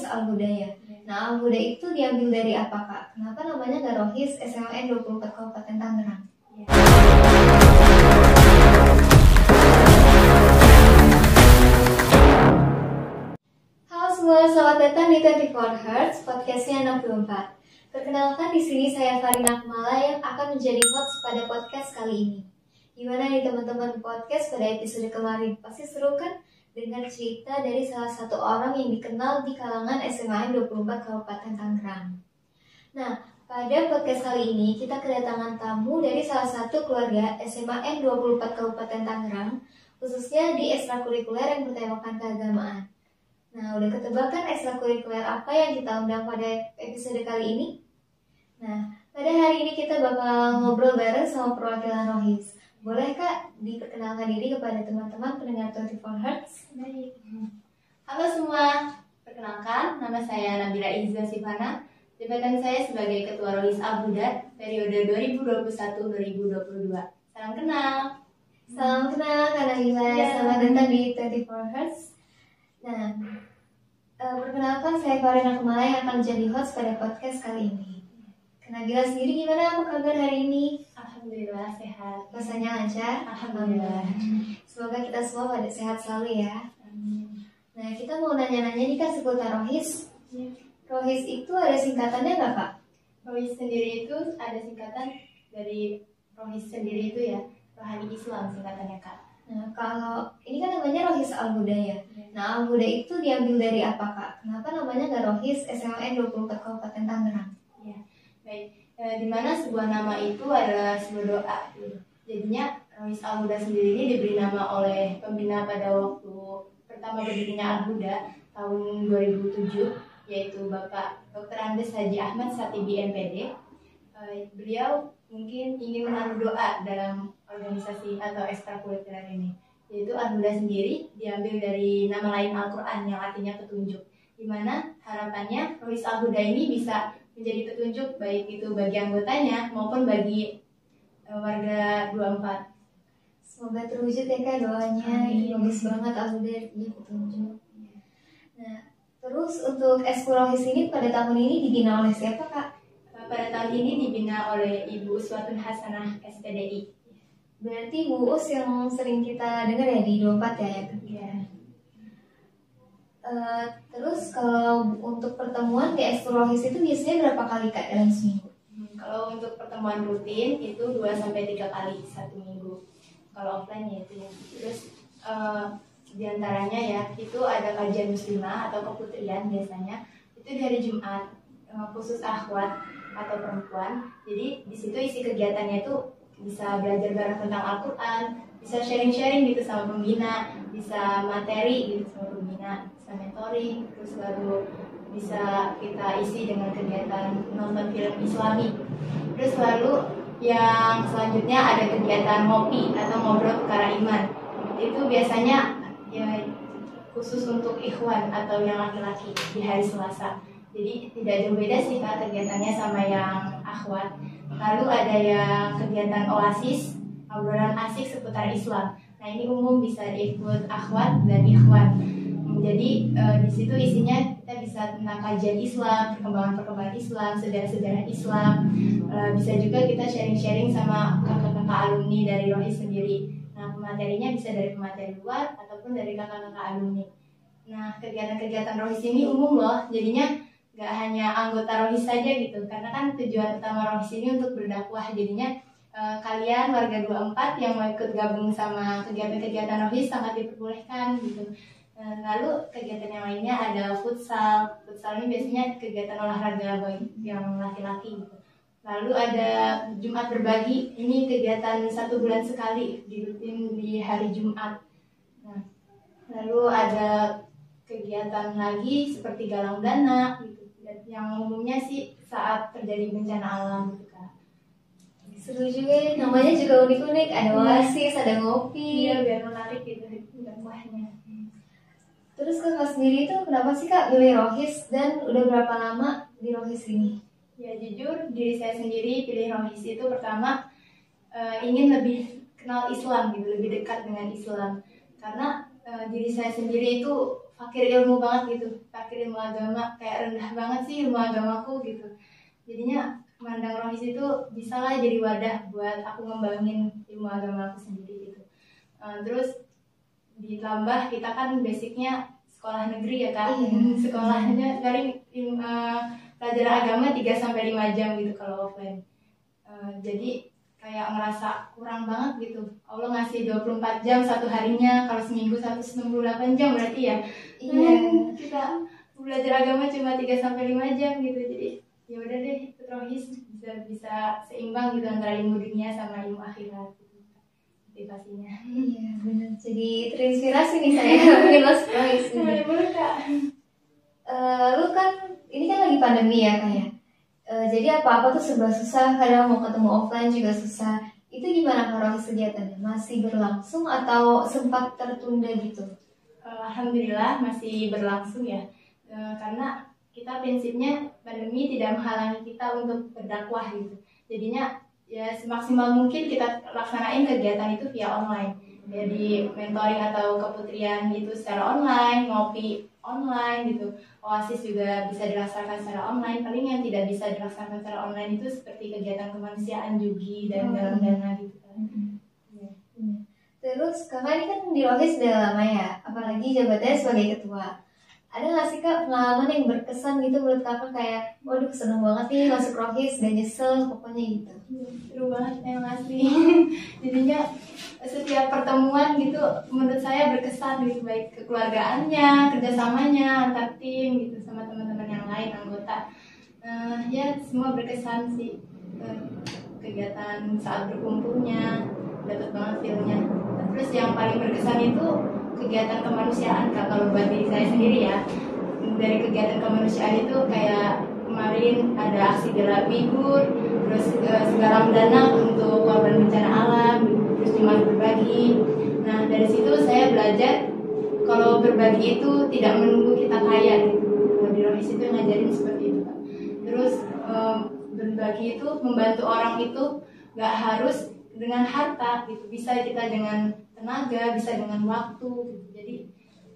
Al-Huda ya. Nah, Al-Huda itu diambil dari apa, Kak? Kenapa namanya nggak Rohis SMAN 24 Kabupaten Tangerang? Halo semua, selamat datang di 24 Hertz, podcastnya 64. Perkenalkan, di sini saya Farina Kumala yang akan menjadi host pada podcast kali ini. Gimana nih teman-teman podcast pada episode kemarin? Pasti seru kan? Dengar cerita dari salah satu orang yang dikenal di kalangan SMAN 24 Kabupaten Tangerang. Nah, pada podcast kali ini kita kedatangan tamu dari salah satu keluarga SMAN 24 Kabupaten Tangerang, khususnya di ekstrakurikuler yang bertemakan keagamaan. Nah, udah ketebak kan ekstrakurikuler apa yang kita undang pada episode kali ini? Nah, pada hari ini kita bakal ngobrol bareng sama perwakilan Rohis. Boleh Kak diperkenalkan diri kepada teman-teman pendengar 24 Hertz? Baik. Halo semua, perkenalkan nama saya Nabila Izza Sifana. Jabatan saya sebagai Ketua Rohis Al-Huda periode 2021-2022. Salam kenal. Salam kenal Kak Nabila, selamat datang di 24 Hertz. Nah, perkenalkan saya Farina Kumala yang akan menjadi host pada podcast kali ini. Kak Nabila sendiri gimana, apa kabar hari ini? Alhamdulillah sehat. Rasanya lancar? Alhamdulillah. Semoga kita semua pada sehat selalu ya. Amin. Nah, kita mau nanya-nanya nih Kak seputar Rohis. Ya. Rohis itu ada singkatannya nggak Kak? Rohis sendiri itu ada singkatan dari Rohis sendiri itu ya, Rohani Islam singkatannya Kak. Nah, kalau ini kan namanya Rohis Al-Huda ya. Nah, Al-Huda itu diambil dari apa Kak? Kenapa namanya nggak Rohis SMAN 24 Kabupaten Tangerang? Ya, baik. Di mana sebuah nama itu adalah sebuah doa. Jadinya Rohis Al-Huda sendiri ini diberi nama oleh pembina pada waktu pertama berdirinya Al-Huda tahun 2007, yaitu Bapak Dr. Andes Haji Ahmad Satibi MPD. Beliau mungkin ingin menaruh doa dalam organisasi atau ekstrakurikuler ini, yaitu Al-Huda sendiri diambil dari nama lain Al-Quran yang artinya petunjuk, di mana harapannya Rohis Al-Huda ini bisa menjadi petunjuk baik itu bagi anggotanya maupun bagi warga 24. Semoga terwujud ya Kak doanya. Ini bagus banget Al-Huda jadi petunjuk. Nah, terus untuk Ekskul Rohis ini pada tahun ini dibina oleh siapa Kak? Pada tahun ini dibina oleh Ibu Uswatun Hasanah SPDI. Berarti Bu Us yang sering kita dengar ya di 24 ya Kak? Ya. Terus kalau untuk pertemuan di Ekskul Rohis itu biasanya berapa kali Kak dalam seminggu? Kalau untuk pertemuan rutin itu 2-3 kali satu minggu. Kalau offline ya itu ya. Terus diantaranya ya itu ada kajian muslimah atau keputrian biasanya itu di hari Jumat, khusus akhwat atau perempuan. Jadi di situ isi kegiatannya itu bisa belajar bareng tentang Al-Quran, bisa sharing-sharing gitu sama pembina, bisa materi gitu sama pembina, bisa mentoring, terus baru bisa kita isi dengan kegiatan nonton film Islami. Terus lalu yang selanjutnya ada kegiatan ngopi atau ngobrol perkara iman. Itu biasanya ya khusus untuk ikhwan atau yang laki-laki di hari Selasa. Jadi tidak jauh beda sih Kak kegiatannya sama yang akhwat. Lalu ada yang kegiatan oasis, obrolan asik seputar Islam. Nah ini umum bisa diikut akhwat dan ikhwan. Jadi di situ isinya kita bisa tentang kajian Islam, perkembangan Islam, sejarah-sejarah Islam. Bisa juga kita sharing-sharing sama kakak-kakak alumni dari Rohis sendiri. Nah materinya bisa dari pemateri luar ataupun dari kakak-kakak alumni. Nah kegiatan-kegiatan Rohis ini umum loh, jadinya gak hanya anggota Rohis saja gitu, karena kan tujuan utama Rohis ini untuk berdakwah. Jadinya kalian warga 24 yang mau ikut gabung sama kegiatan-kegiatan Rohis sangat diperbolehkan gitu. Lalu kegiatan yang lainnya ada futsal. Futsal ini biasanya kegiatan olahraga bagi yang laki-laki gitu. Lalu ada Jumat berbagi, ini kegiatan 1 bulan sekali dirutin di hari Jumat. Nah, lalu ada kegiatan lagi seperti galang dana gitu. Yang umumnya sih saat terjadi bencana alam gitu Kak. Seru juga ya, namanya juga unik-unik, ada oasis, ada ngopi. Iya, biar menarik gitu dakwahnya. Terus Kakak sendiri itu kenapa sih Kak pilih Rohis dan udah berapa lama di Rohis ini? Ya jujur diri saya sendiri pilih Rohis itu pertama ingin lebih kenal Islam gitu, lebih dekat dengan Islam. Karena diri saya sendiri itu fakir ilmu banget gitu, fakir ilmu agama, kayak rendah banget sih ilmu agamaku gitu. Jadinya mandang Rohis itu bisa lah jadi wadah buat aku ngembangin ilmu agama aku sendiri gitu. Terus ditambah kita kan basicnya sekolah negeri ya kan, sekolahnya dari pelajaran agama 3-5 jam gitu kalau offline. Jadi kayak ngerasa kurang banget gitu. Allah ngasih 24 jam satu harinya, kalau seminggu 168 jam berarti ya. Kita belajar agama cuma 3-5 jam gitu. Jadi ya udah deh, ikut Rohis bisa seimbang gitu antara ilmu dunia sama ilmu akhirat gitu. Motivasinya. Iya benar. Jadi terinspirasi nih saya mungkin masuk Rohis. Boleh Kak. Lu kan ini kan lagi pandemi ya Kak ya. Jadi apa-apa tuh serba susah, kadang mau ketemu offline juga susah. Itu gimana Kak Rohis kegiatannya? Masih berlangsung atau sempat tertunda gitu? Alhamdulillah masih berlangsung ya. Karena kita prinsipnya pandemi tidak menghalangi kita untuk berdakwah gitu. Jadinya ya semaksimal mungkin kita laksanain kegiatan itu via online. Jadi mentoring atau keputrian itu secara online, ngopi online gitu. Oasis juga bisa dilaksanakan secara online. Paling yang tidak bisa dilaksanakan secara online itu seperti kegiatan kemanusiaan Jugi dan galang dana gitu kan. Terus kakak ini kan di Rohis udah lama ya, apalagi jabatannya sebagai ketua. Ada nggak sih Kak pengalaman yang berkesan gitu menurut kakak kayak, waduh seneng banget nih masuk Rohis, gak nyesel pokoknya gitu? Seru banget emang asli. Jadinya setiap pertemuan gitu menurut saya berkesan gitu, baik kekeluargaannya, kerjasamanya antar tim gitu sama teman-teman yang lain anggota. Ya semua berkesan sih. Kegiatan saat berkumpulnya dapat banget feelnya. Terus yang paling berkesan itu kegiatan kemanusiaan Kak, kalau buat diri saya sendiri ya. Dari kegiatan kemanusiaan itu kayak kemarin ada aksi bela Uyghur, terus segala dana untuk korban bencana alam, terus cuma berbagi. Nah dari situ saya belajar kalau berbagi itu tidak menunggu kita kaya gitu. Di Rohis itu ngajarin seperti itu Kak. Terus berbagi itu membantu orang itu nggak harus dengan harta gitu, bisa kita dengan tenaga, bisa dengan waktu gitu. Jadi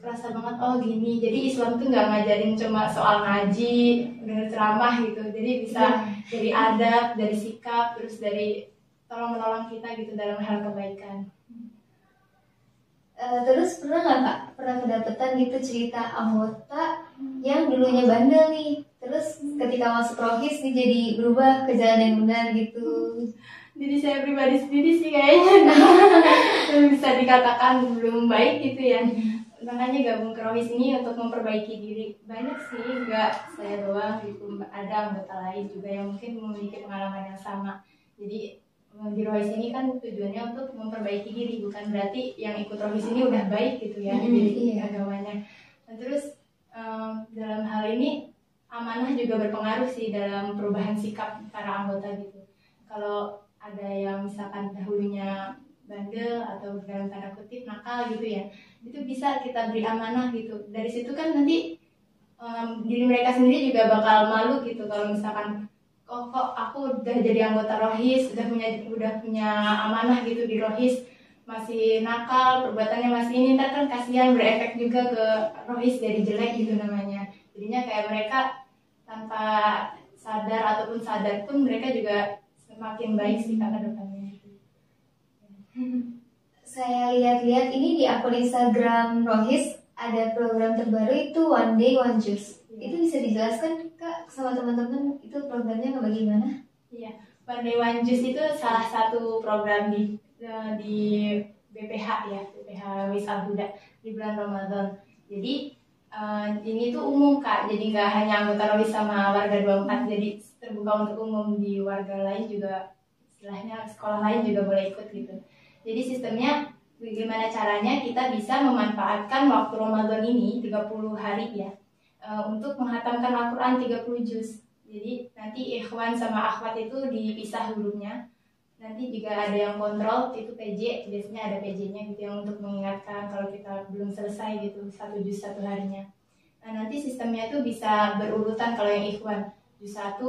kerasa banget oh gini. Jadi Islam tuh nggak ngajarin cuma soal ngaji, dengan ceramah gitu. Jadi bisa dari adab, dari sikap, terus dari tolong menolong kita gitu dalam hal kebaikan. Terus pernah nggak Kak, pernah kedapetan gitu cerita anggota yang dulunya bandel nih, terus ketika masuk Rohis nih jadi berubah ke jalan yang benar gitu? Jadi saya pribadi sendiri sih kayaknya bisa dikatakan belum baik gitu ya. Makanya gabung ke Rohis ini untuk memperbaiki diri. Banyak sih, nggak saya doang gitu, ada anggota lain juga yang mungkin memiliki pengalaman yang sama. Jadi di Rohis ini kan tujuannya untuk memperbaiki diri, bukan berarti yang ikut Rohis ini udah baik gitu ya di agamanya. Nah, terus dalam hal ini amanah juga berpengaruh sih dalam perubahan sikap para anggota gitu. Kalau ada yang misalkan dahulunya bandel atau dalam tanda kutip nakal gitu ya, itu bisa kita beri amanah gitu. Dari situ kan nanti diri mereka sendiri juga bakal malu gitu kalau misalkan kok aku udah jadi anggota Rohis, udah punya amanah gitu di Rohis, masih nakal, perbuatannya masih ini, ntar kan kasihan, berefek juga ke Rohis jadi jelek gitu namanya. Jadinya kayak mereka tanpa sadar ataupun sadar pun mereka juga semakin baik sih Kak ke depannya. Saya lihat-lihat ini di akun Instagram Rohis ada program terbaru itu One Day One Juice. Itu bisa dijelaskan Kak sama teman-teman itu programnya bagaimana? Iya, One Day One Juice itu salah satu program di BPH ya, BPH Wisal Huda di bulan Ramadan. Jadi ini tuh umum Kak, jadi nggak hanya anggota Rohis sama warga 24, jadi terbuka untuk umum, di warga lain juga, istilahnya sekolah lain juga boleh ikut gitu. Jadi sistemnya bagaimana caranya kita bisa memanfaatkan waktu Ramadan ini 30 hari ya, untuk menghatamkan Al-Quran 30 juz. Jadi nanti ikhwan sama akhwat itu dipisah hurufnya. Nanti juga ada yang kontrol, itu PJ, biasanya ada PJ-nya gitu yang untuk mengingatkan kalau kita belum selesai gitu 1 juz 1 harinya. Nah nanti sistemnya itu bisa berurutan, kalau yang ikhwan juz 1,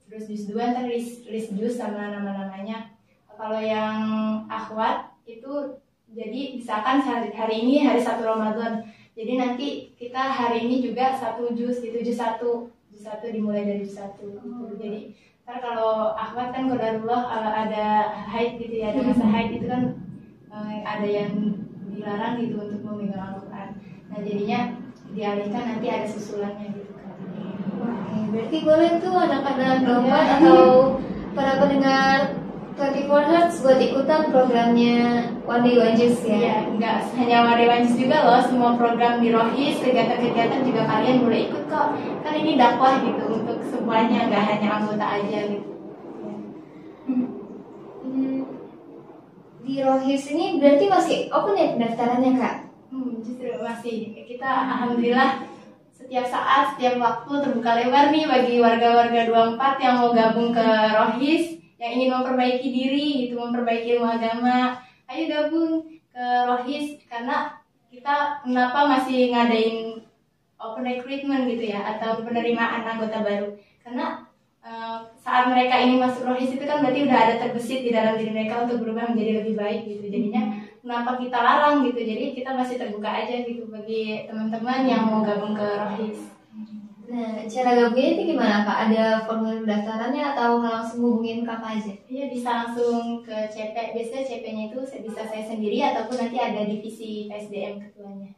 terus juz 2, ntar list juz sama nama-namanya. Kalau yang akhwat itu jadi misalkan hari ini hari 1 Ramadan, Jadi nanti kita hari ini juga satu juz itu juz satu dimulai dari juz satu. Jadi ntar kalau akhwat kan qadarullah ada haid gitu ya, ada masa haid itu kan ada yang dilarang gitu untuk memegang Al-Quran. Nah jadinya dialihkan nanti ada susulannya gitu kan. Oke, berarti boleh tuh anak-anak domba atau para pendengar 24 Hertz buat ikutan programnya One Day One Juice ya? Iya, enggak hanya One Day One Juice juga loh, semua program di Rohis, kegiatan-kegiatan juga kalian boleh ikut kok. Kan ini dakwah gitu untuk semuanya, enggak hanya anggota aja gitu. Di Rohis ini berarti masih open ya pendaftarannya Kak? Justru masih. Kita alhamdulillah setiap saat, setiap waktu terbuka lebar nih bagi warga-warga 24 yang mau gabung ke Rohis, yang ingin memperbaiki diri gitu, memperbaiki ilmu agama. Ayo gabung ke Rohis, karena kita kenapa masih ngadain open recruitment gitu ya, atau penerimaan anggota baru. Karena saat mereka ini masuk Rohis itu kan berarti udah ada terbesit di dalam diri mereka untuk berubah menjadi lebih baik gitu. Jadinya kenapa kita larang gitu, jadi kita masih terbuka aja gitu bagi teman-teman yang mau gabung ke Rohis. Nah, cara gabungnya itu gimana Kak? Ada formulir pendaftarannya atau langsung hubungin Kakak aja? Iya, bisa langsung ke CP. Biasanya CP-nya itu bisa saya sendiri ataupun nanti ada divisi SDM ketuanya.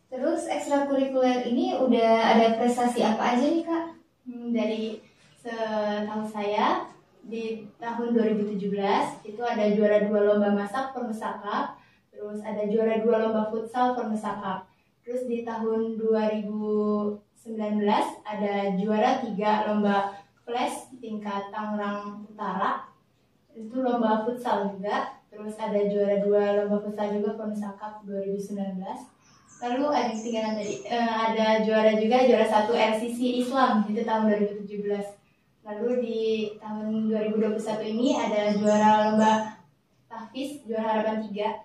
Terus ekstrakurikuler ini udah ada prestasi apa aja nih Kak? Dari setahu saya di tahun 2017 itu ada juara 2 lomba masak Permesakap, terus ada juara 2 lomba futsal Permesakap. Terus di tahun 2019 ada juara 3 lomba flash tingkat Tangerang Utara, itu lomba futsal juga. Terus ada juara 2 lomba futsal juga Permesakap 2019. Lalu ada ketinggalan tadi, ada juara juga, juara 1 RCC Islam itu tahun 2017. Lalu di tahun 2021 ini ada juara lomba tahfiz, juara harapan 3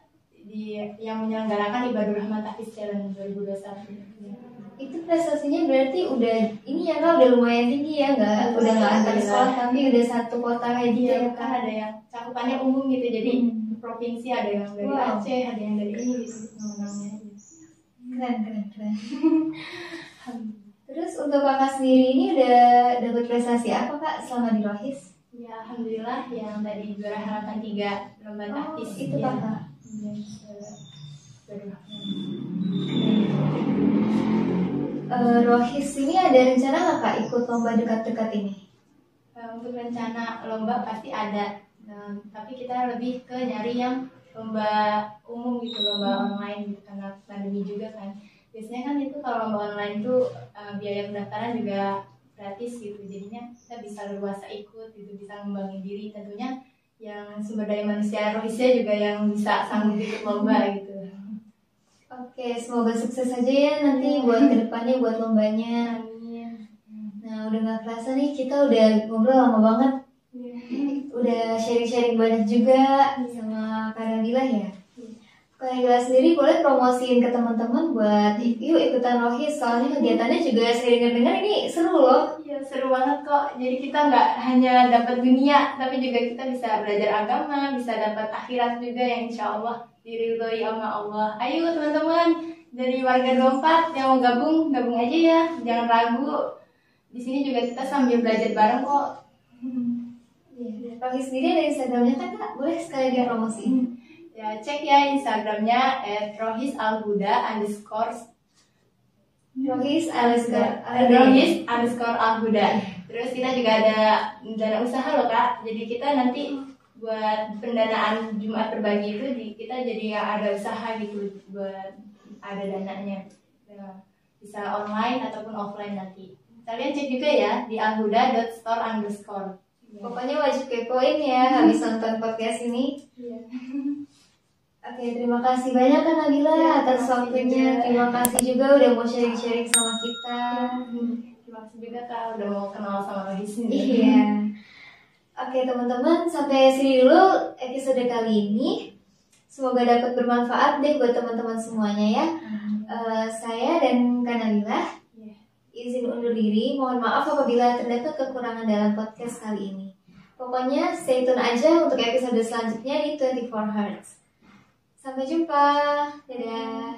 yang menyelenggarakan Ibadur Rahman Tahfiz Challenge 2021. Itu prestasinya berarti udah ini ya Kak, udah lumayan tinggi ya, udah nggak antar sekolah tapi udah satu kota kayak gitu ya kan. Ada yang cakupannya umum gitu, jadi provinsi ada yang dari Aceh, ada yang dari ini gitu namanya. Keren. Terus untuk Kakak sendiri ini udah dapat prestasi apa Kak selama di Rohis? Ya alhamdulillah yang tadi juara harapan 3 lomba tahfiz itu ya. Kakak. Rohis ini ada rencana nggak Kak ikut lomba dekat-dekat ini? Untuk rencana lomba pasti ada, tapi kita lebih ke nyari yang lomba umum gitu, lomba online gitu, karena pandemi juga kan. Biasanya kan itu kalau lomba online tuh biaya pendaftaran juga gratis gitu, jadinya kita bisa leluasa ikut gitu, bisa ngembangin diri. Tentunya yang sumber daya manusia Rohisnya juga yang bisa sanggup ikut lomba gitu. Oke, semoga sukses aja ya nanti buat kedepannya, buat lombanya. Amin. Nah, udah gak kerasa nih, kita udah ngobrol lama banget. Udah sharing-sharing banyak juga sama Kak Nabila ya. Kak Nabila sendiri boleh promosiin ke teman-teman buat yuk ikutan Rohis, soalnya kegiatannya juga saya dengar-dengar ini seru loh. Iya, seru banget kok. Jadi kita nggak hanya dapat dunia, tapi juga kita bisa belajar agama, bisa dapat akhirat juga yang insya Allah diridhoi sama Allah. Ayo teman-teman dari warga 24 yang mau gabung aja ya, jangan ragu. Di sini juga kita sambil belajar bareng kok. Rohis sendiri ada Instagramnya kan Kak? Boleh sekali dipromosiin. Ya cek ya Instagramnya @rohisalhuda_. Rohis_alhuda. Terus kita juga ada dana usaha loh Kak. Jadi kita nanti buat pendanaan Jumat berbagi itu kita jadi ada usaha gitu buat ada dananya. Bisa online ataupun offline nanti. Kalian cek juga ya di alhuda.store_. Pokoknya wajib kepoin ya habis nonton podcast ini. Iya. Oke, terima kasih banyak Kak Nabila atas waktunya. Terima kasih juga udah mau sharing-sharing sama kita. Terima kasih juga Kak udah mau kenal sama Rohis ini. Iya. Oke teman-teman, sampai sini dulu episode kali ini. Semoga dapat bermanfaat deh buat teman-teman semuanya ya. Saya dan Kak Nabila izin undur diri. Mohon maaf apabila terdapat kekurangan dalam podcast kali ini. Pokoknya stay tune aja untuk episode selanjutnya di 24 Hertz. Sampai jumpa. Dadah.